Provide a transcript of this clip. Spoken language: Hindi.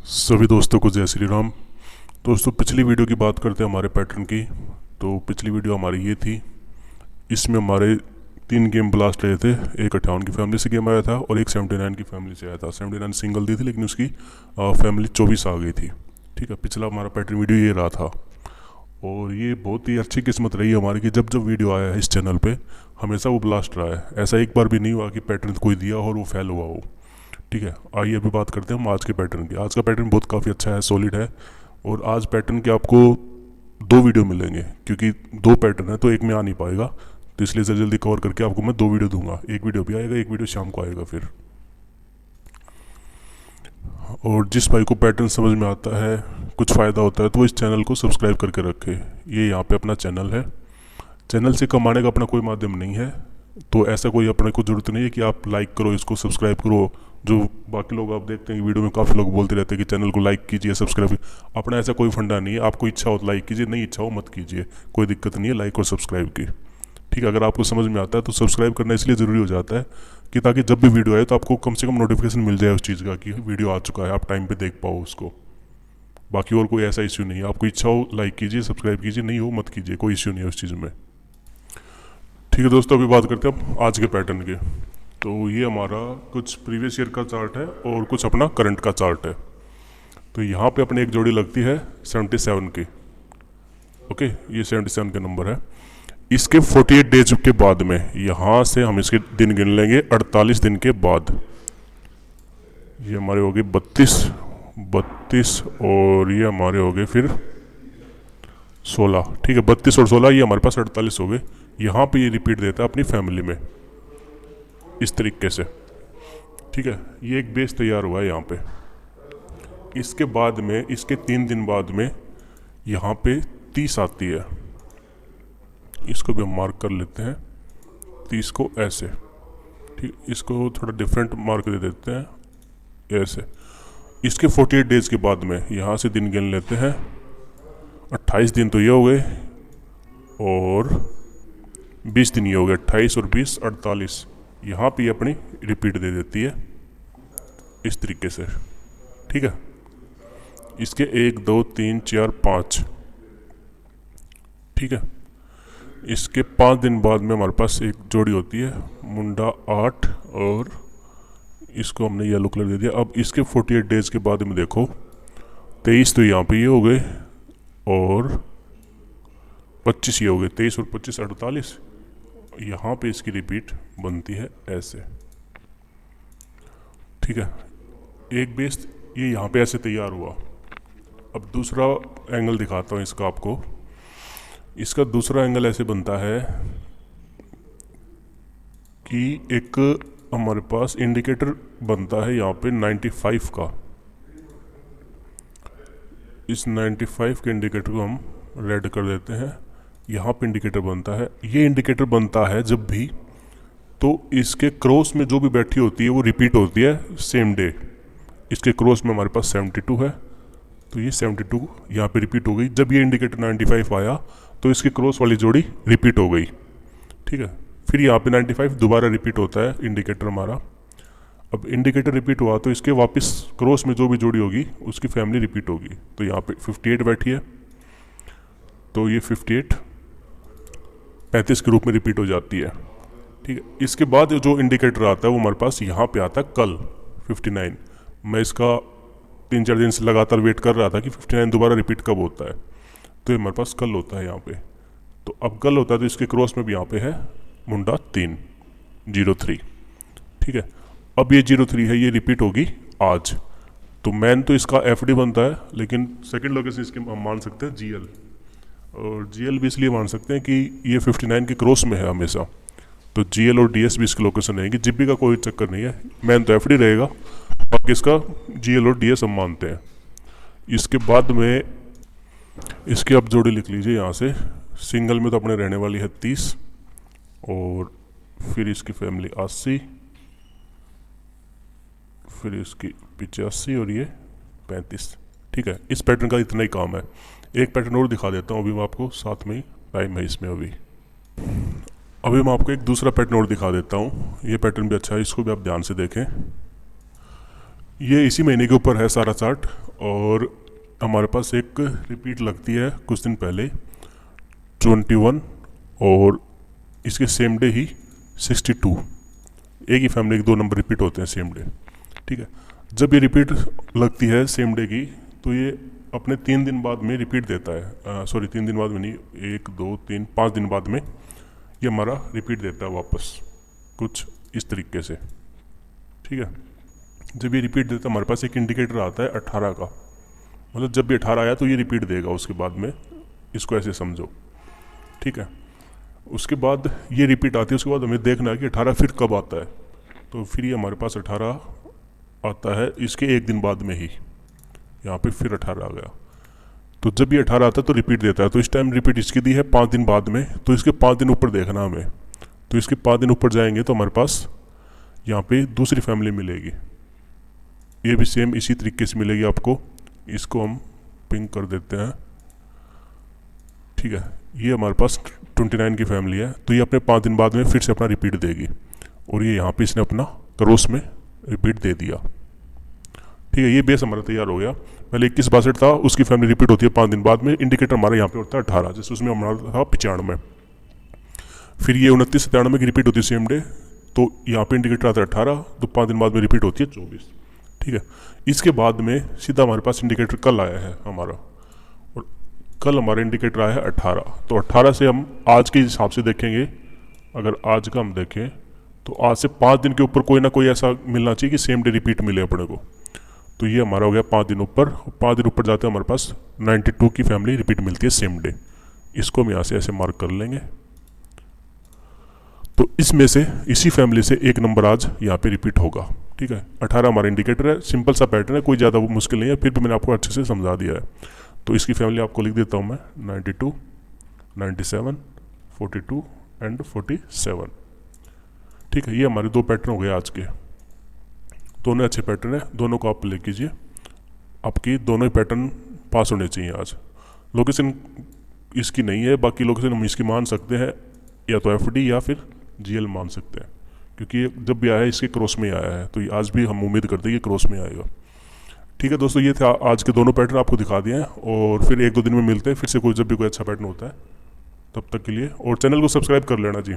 सभी दोस्तों को जय श्री राम। दोस्तों, पिछली वीडियो की बात करते हैं हमारे पैटर्न की। तो पिछली वीडियो हमारी ये थी, इसमें हमारे 3 गेम ब्लास्ट रहे थे। एक 58 की फैमिली से गेम आया था और एक 79 की फैमिली से आया था। 79 सिंगल दी थी लेकिन उसकी फैमिली 24 आ गई थी। ठीक है, पिछला हमारा पैटर्न वीडियो ये रहा था और ये बहुत ही अच्छी किस्मत रही हमारी कि जब जब वीडियो आया है इस चैनल पे हमेशा वो ब्लास्ट रहा है। ऐसा एक बार भी नहीं हुआ कि पैटर्न कोई दिया और वो फेल हुआ हो। ठीक है, आइए अभी बात करते हैं हम आज के पैटर्न की। आज का पैटर्न बहुत काफ़ी अच्छा है, सॉलिड है। और आज पैटर्न के आपको 2 वीडियो मिलेंगे क्योंकि 2 पैटर्न है तो एक में आ नहीं पाएगा, तो इसलिए जल्दी जल्दी कवर करके आपको मैं 2 वीडियो दूंगा। एक वीडियो भी आएगा, एक वीडियो शाम को आएगा फिर। और जिस भाई को पैटर्न समझ में आता है, कुछ फ़ायदा होता है, तो वो इस चैनल को सब्सक्राइब करके रखे। ये यहाँ पे अपना चैनल है। चैनल से कमाने का अपना कोई माध्यम नहीं है, तो ऐसा कोई अपने को ज़रूरत नहीं है कि आप लाइक करो, इसको सब्सक्राइब करो। जो बाकी लोग आप देखते हैं वीडियो में काफ़ी लोग बोलते रहते हैं कि चैनल को लाइक कीजिए, सब्सक्राइब कीजिए। अपना ऐसा कोई फंडा नहीं है। आपको इच्छा हो तो लाइक कीजिए, नहीं इच्छा हो मत कीजिए, कोई दिक्कत नहीं है लाइक और सब्सक्राइब की। ठीक है, अगर आपको समझ में आता है तो सब्सक्राइब करना इसलिए ज़रूरी हो जाता है कि ताकि जब भी वीडियो आए तो आपको कम से कम नोटिफिकेशन मिल जाए उस चीज़ का कि वीडियो आ चुका है, आप टाइम पर देख पाओ उसको। बाकी और कोई ऐसा इश्यू नहीं है। आपको इच्छा हो लाइक कीजिए, सब्सक्राइब कीजिए, नहीं हो मत कीजिए, कोई इश्यू नहीं है उस चीज़ में। ठीक है दोस्तों, अभी बात करते हैं हम आज के पैटर्न के। तो ये हमारा कुछ प्रीवियस ईयर का चार्ट है और कुछ अपना करंट का चार्ट है। तो यहाँ पे अपने एक जोड़ी लगती है 77 की। ओके, ये 77 के नंबर है। इसके 48 डेज के बाद में यहाँ से हम इसके दिन गिन लेंगे 48 दिन के बाद। ये हमारे हो गए 32 और ये हमारे हो गए फिर 16। ठीक है, 32 और 16 ये हमारे पास 48 हो गए। यहाँ पे ये रिपीट देता है अपनी फैमिली में इस तरीके से। ठीक है, ये एक बेस तैयार हुआ है यहाँ पे। इसके बाद में इसके 3 दिन बाद में यहाँ पे 30 आती है। इसको भी हम मार्क कर लेते हैं, 30 को ऐसे। ठीक, इसको थोड़ा डिफरेंट मार्क दे देते हैं ऐसे। इसके 48 डेज के बाद में यहाँ से दिन गिन लेते हैं। 28 दिन तो ये हो गए और 20 दिन ये हो गए। 28 और 20 48। यहाँ पे अपनी रिपीट दे देती है इस तरीके से। ठीक है, इसके 1 2 3 4 5। ठीक है, इसके 5 दिन बाद में हमारे पास एक जोड़ी होती है मुंडा 8 और इसको हमने येलो कलर दे दिया। अब इसके 48 डेज के बाद में देखो 23 तो यहाँ पे ये हो गए और 25 ये हो गए। 23 और 25 48। यहाँ पे इसकी रिपीट बनती है ऐसे। ठीक है, एक बेस ये यहाँ पे ऐसे तैयार हुआ। अब दूसरा एंगल दिखाता हूँ इसका आपको। इसका दूसरा एंगल ऐसे बनता है कि एक हमारे पास इंडिकेटर बनता है यहाँ पे 95 का। इस 95 के इंडिकेटर को हम रेड कर देते हैं। यहाँ पे इंडिकेटर बनता है। ये इंडिकेटर बनता है जब भी तो इसके क्रॉस में जो भी बैठी होती है वो रिपीट होती है सेम डे। इसके क्रॉस में हमारे पास 72 है, तो ये 72 यहाँ पे रिपीट हो गई। जब ये इंडिकेटर 95 आया तो इसकी क्रॉस वाली जोड़ी रिपीट हो गई। ठीक है, फिर यहाँ पे 95 दोबारा रिपीट होता है इंडिकेटर हमारा। अब इंडिकेटर रिपीट हुआ तो इसके वापस क्रॉस में जो भी जोड़ी होगी उसकी फैमिली रिपीट होगी। तो यहाँ पे 58 बैठी है, तो ये 58 35 के रूप में रिपीट हो जाती है। ठीक है, इसके बाद जो इंडिकेटर आता है वो हमारे पास यहाँ पे आता है कल 59। मैं इसका 3-4 दिन से लगातार वेट कर रहा था कि 59 दोबारा रिपीट कब होता है, तो ये हमारे पास कल होता है यहाँ पे। तो अब कल होता है तो इसके क्रॉस में भी यहाँ पे है मुंडा 3 03। ठीक है, अब ये 03 है, ये रिपीट होगी आज। तो मैन तो इसका FD बनता है, लेकिन सेकेंड लोकेशन इसके हम मान सकते हैं GL। और GL भी इसलिए मान सकते हैं कि ये 59 के क्रॉस में है हमेशा, तो GL और DS भी इसकी लोकेशन रहेगी। जिब्बी का कोई चक्कर नहीं है, मैन तो FD रहेगा, बाकी इसका GL और DS हम मानते हैं। इसके बाद में इसकी अब जोड़ी लिख लीजिए यहाँ से। सिंगल में तो अपने रहने वाली है 30 और फिर इसकी फैमिली 80, फिर इसकी 85 और ये 35। ठीक है, इस पैटर्न का इतना ही काम है। एक पैटर्न और दिखा देता हूँ अभी मैं आपको, साथ में ही टाइम है इसमें। अभी मैं आपको एक दूसरा पैटर्न और दिखा देता हूँ। ये पैटर्न भी अच्छा है, इसको भी आप ध्यान से देखें। ये इसी महीने के ऊपर है सारा चार्ट। और हमारे पास एक रिपीट लगती है कुछ दिन पहले 21 और इसके सेम डे ही 62। एक ही फैमिली के 2 नंबर रिपीट होते हैं सेम डे। ठीक है, जब ये रिपीट लगती है सेम डे की तो ये अपने 3 दिन बाद में रिपीट देता है। सॉरी 3 दिन बाद में नहीं, 1 2 3 5 दिन बाद में ये हमारा रिपीट देता है वापस कुछ इस तरीके से। ठीक है, जब ये रिपीट देता है हमारे पास एक इंडिकेटर आता है 18 का, मतलब जब भी 18 आया तो ये रिपीट देगा उसके बाद में, इसको ऐसे समझो। ठीक है, उसके बाद ये रिपीट आती है, उसके बाद हमें देखना है कि 18 फिर कब आता है। तो फिर ये हमारे पास 18 आता है इसके 1 दिन बाद में ही, यहाँ पे फिर 18 आ गया। तो जब ये 18 आता है तो रिपीट देता है। तो इस टाइम रिपीट इसकी दी है 5 दिन बाद में, तो इसके 5 दिन ऊपर देखना हमें। तो इसके 5 दिन ऊपर जाएंगे तो हमारे पास यहाँ पे दूसरी फैमिली मिलेगी, ये भी सेम इसी तरीके से मिलेगी आपको। इसको हम पिंक कर देते हैं। ठीक है, ये हमारे पास 29 की फैमिली है, तो ये अपने 5 दिन बाद में फिर से अपना रिपीट देगी। और ये यहाँ पे इसने अपना क्रॉस में रिपीट दे दिया। ठीक है, ये बेस हमारा तैयार हो गया। पहले 2162 था, उसकी फैमिली रिपीट होती है 5 दिन बाद में। इंडिकेटर हमारा यहाँ पे होता है 18, जैसे उसमें हमारा था 95। फिर ये 2997 की रिपीट होती है सेम डे, तो यहाँ पे इंडिकेटर आता है 18, तो 5 दिन बाद में रिपीट होती है 24। ठीक है, इसके बाद में सीधा हमारे पास इंडिकेटर कल आया है हमारा, और कल हमारा इंडिकेटर आया है 18। तो 18 से हम आज के हिसाब से देखेंगे, अगर आज का हम देखें तो आज से 5 दिन के ऊपर कोई ना कोई ऐसा मिलना चाहिए कि सेम डे रिपीट मिले अपने को। तो ये हमारा हो गया 5 दिन ऊपर। 5 दिन ऊपर जाते हैं हमारे पास 92 की फैमिली रिपीट मिलती है सेम डे। इसको हम यहाँ से ऐसे मार्क कर लेंगे। तो इसमें से इसी फैमिली से एक नंबर आज यहाँ पे रिपीट होगा। ठीक है, 18 हमारा इंडिकेटर है, सिंपल सा पैटर्न है, कोई ज़्यादा मुश्किल नहीं है, फिर भी मैंने आपको अच्छे से समझा दिया है। तो इसकी फैमिली आपको लिख देता हूँ मैं 92, 97, 42 एंड 47। ठीक है, ये हमारे 2 पैटर्न हो गए आज के। दोनों अच्छे पैटर्न है, दोनों को आप प्ले कीजिए, आपकी दोनों ही पैटर्न पास होने चाहिए आज। लोकेशन इसकी नहीं है, बाकी लोकेशन हम इसकी मान सकते हैं, या तो FD या फिर GL मान सकते हैं, क्योंकि ये जब भी आया है इसके क्रॉस में आया है, तो आज भी हम उम्मीद करते हैं कि क्रॉस में आएगा। ठीक है दोस्तों, ये थे आज के दोनों पैटर्न आपको दिखा दिए हैं, और फिर 1-2 दिन में मिलते हैं फिर से, कोई जब भी कोई अच्छा पैटर्न होता है। तब तक के लिए, और चैनल को सब्सक्राइब कर लेना जी।